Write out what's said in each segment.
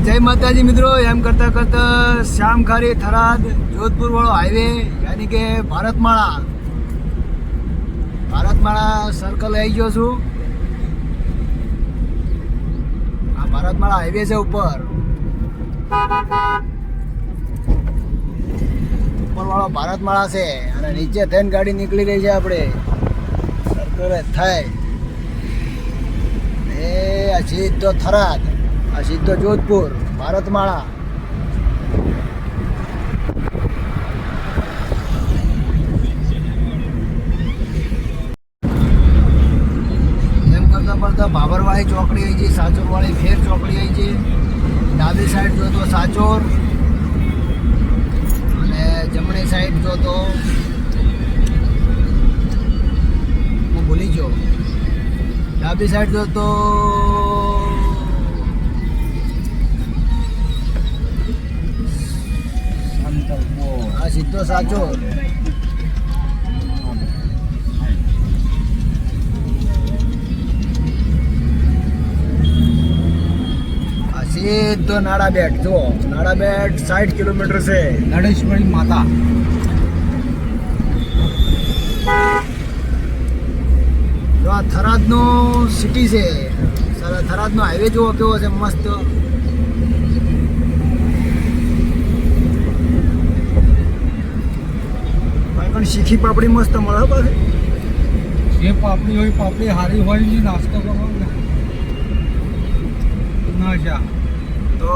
જય માતાજી મિત્રો, એમ કરતા કરતા શ્યામખારી થરાદ જોધપુર વાળો હાઈવે યાની કે ભારતમાળા સર્કલ આવી ગયો છું. આ ભારતમાળા હાઈવે છે. ઉપર વાળો ભારતમાળા છે અને નીચે થઈને ગાડી નીકળી રહી છે. આપણે સર્કલ થાય એ આ સીધો થરાદ, આ સીધો જોધપુર ભારતમાળા. એમ કરતા પડતા બાબરવાળી ચોકડી આવી છે, સાચોરવાળી ફેર ચોકડી આવી છે. ડાબી સાઈડ જો તો સાચોર અને જમણી સાઈડ જો તો હું ભૂલી ગયો. ડાબી સાઈડ જો તો આ સીધો સાચો. આ સીધો નાડાબેટ. જો નાડાબેટ 60 કિલોમીટર છે. નડેશ્વરી માતા જો આ થરાદનો સિટી છે. થરાદનો હાઈવે જુઓ કેવો છે, મસ્ત. પણ શીખી પાપડી મસ્ત મળે પાછી. જે પાપડી હોય પાપડી સારી હોય ને નાસ્તો કરવાનો ના જા તો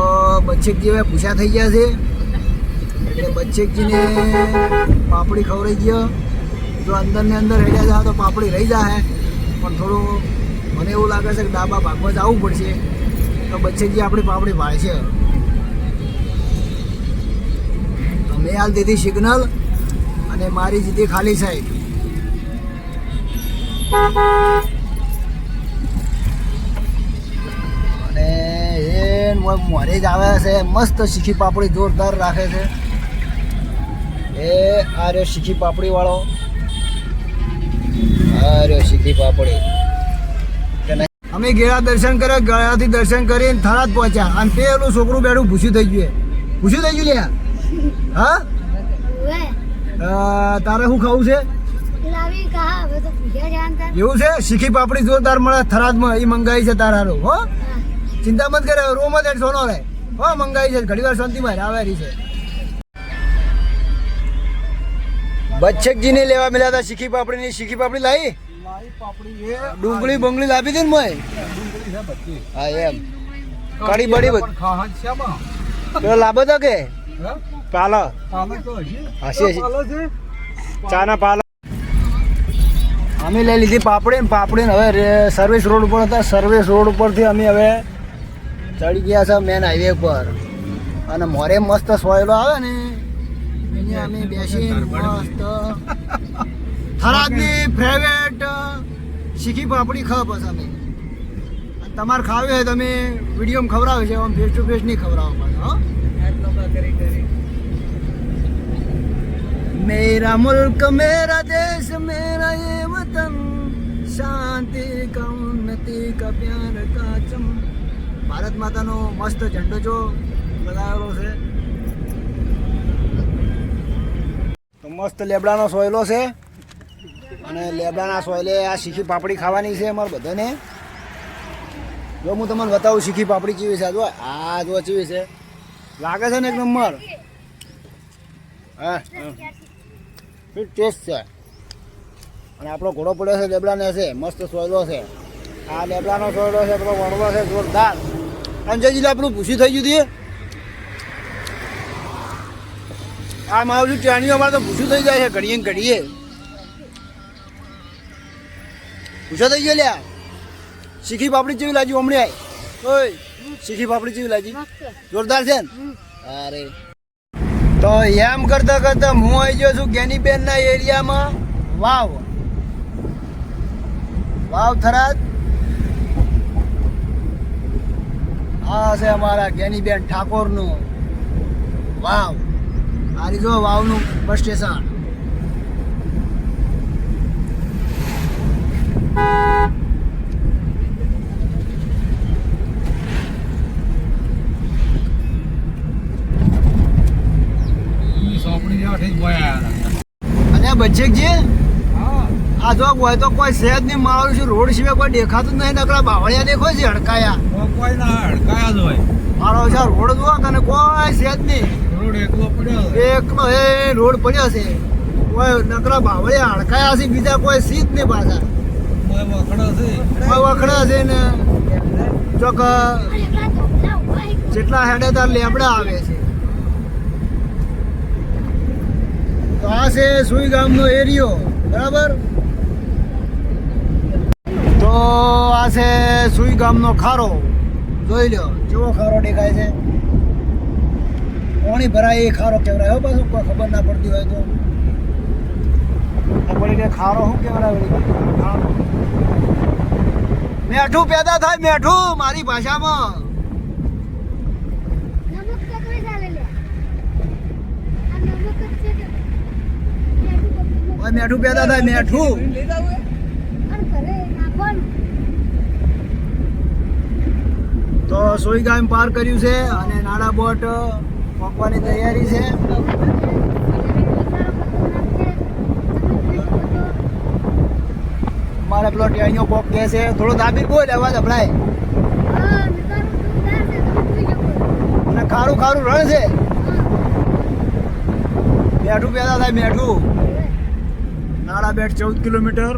બચ્ચેકજી હવે પૂછા થઈ ગયા છે એટલે બચ્ચેકજીને પાપડી ખવડાઈ ગયો. જો અંદર ને અંદર હેડ્યા જાય તો પાપડી રહી જાય, પણ થોડું મને એવું લાગે છે કે ડાબા ભાગમાં જવું પડશે તો બચ્ચેકજી આપણી પાપડી ભાળશે. તો મેં હાલ દીધી સિગ્નલ અને મારી જીધી ખાલી સાઈડ. અને એ મોરે જ આવે છે. મસ્ત શીખી પાપડી જોરદાર રાખે છે. એ આ રહ્યો શીખી પાપડી વાળો. આ રહ્યો શીખી પાપડી. અમે ગેળા દર્શન કર્યા, ગળાથી દર્શન કરીને થરાદ પહોંચ્યા અને પેલું છોકરું બેઠું ભૂસ્યું થઈ ગયું. ભૂસ્યું થઈ ગયું લ્યા. હા તારે શું ખાવું છે? એવું છે? શીખી પાપડી જોરદાર મળે થરાદમાં. એ મંગાવી છે તારાનું. હો ચિંતા મત કરે, રો મત એડ સોનો રે. હો મંગાવી છે, ઘણી વાર શાંતિમાં આવેલી છે. બચ્ચેકજીને લેવા મળ્યા હતા શીખી પાપડીની. શીખી પાપડી લાવી, ડુંગળી બંગળી લાવી હતી ને મોય. હા એમ કડી બડી પેલો લાભો તો કે પાલો હસી ચાના પાલો. અમે લઈ લીધી પાપડી ને પાપડી હવે સર્વિસ રોડ ઉપર હતા. સર્વિસ રોડ ઉપરથી અમે હવે ચડી ગયા છે મેન હાઈવે પર. અને મોરે મસ્ત સોયલો આવે ને અહીંયા અમે બેસી મસ્ત થરાદની ફેવરેટ શીખી પાપડી ખાવ. બસ અમે તમારે ખાવી હોય તમે વિડીયોમાં ખવડાવે છે, આમ ફેસ ટુ ફેસ નહીં ખવડાવવા પડે. હા मेरा मुल्क मेरा देश मेरा ये वतन शांति का उन्नति का प्यार का चम. ભારત માતાનો મસ્ત ઝંડો જો લગાવેલો છે. તો મસ્ત લેબડાનો સોયલો છે અને લેબડાના સોયલે આ શીખી પાપડી ખાવાની છે અમારે બધાને. જો હું તમને બતાવું શીખી પાપડી કેવી છે. જો આ જો કેવી છે, લાગે છે ને એક નંબર. હા ટેસ્ટ છે. અને આપણો ઘોડો પડ્યો છે લેબડાને છે. મસ્ત સોયલો છે. આ લેબડાનો સોયલો છે, પેલો વણલો છે જોરદાર. અંજયજી આપણું ભૂસી થઈ ગયું હતું. આ મારું ચાણીઓ અમારે તો ભૂસું થઈ જાય છે ઘડીએ ઘડીએ. ભૂસો થઈ ગયો લ્યા. શીખી પાપડી જેવી લાગી હમણાં. ઓય શીખી પાપડી જેવી લાગી, જોરદાર છે ને. અરે તો એમ કરતા કરતા હું આવી ગયો છું ગેનીબેનના એરિયામાં. વાવ વાવ થરાદ. આ છે અમારા ગેનીબેન ઠાકોરનું વાવ. આ જો વાવનું બસ સ્ટેશન. અલ્યા બચ્ચેકજી હા આ જો હોય તો કોઈ સહેજ નહીં મારું છું રોડ સિવાય કોઈ દેખાતું જ નહીં નકરા બાવળિયા દેખો છે હડકાયા કોઈ ના હડકાયા જ હોય મારો છે રોડ જુઓ કને કોઈ સહેજ નહીં રોડ એકલો પડ્યો છે. એકલો એ રોડ પડ્યો છે કોઈ નકરા બાવળિયા હડકાયા છે બીજા કોઈ સીધ નહીં પાછા કોઈ વખડો છે કોઈ વખડા છે ને ચોક જેટલા હેડે તાર લેબડા આવે છે તો આ છે સુઈ ગામનો એરિયો બરાબર તો આ છે સુઈ ગામનો ખારો જોઈ લો કેવો ખારો દેખાય છે પાણી ભરાય એ ખારો કેવરાય હો પાછું કોઈ ખબર ના પડતી હોય તો આ પડી કે ખારો શું કેવરાય વળી? ખારો. મેઠું પેદા થાય મેઠું મારી ભાષામાં મેઠું પેદા થાય મેઠું તો સોઈ ગામ પાર કર્યું છે અને નાના બોટ પકવાની તૈયારી છે મારે પેલો ટેણીઓ કોક કહે છે થોડો દાબી બોલ અવાજ હભળાય અને ખારું ખારું રણ છે મેઠું પેદા થાય મેઠું નાળા બેટ 14 કિલોમીટર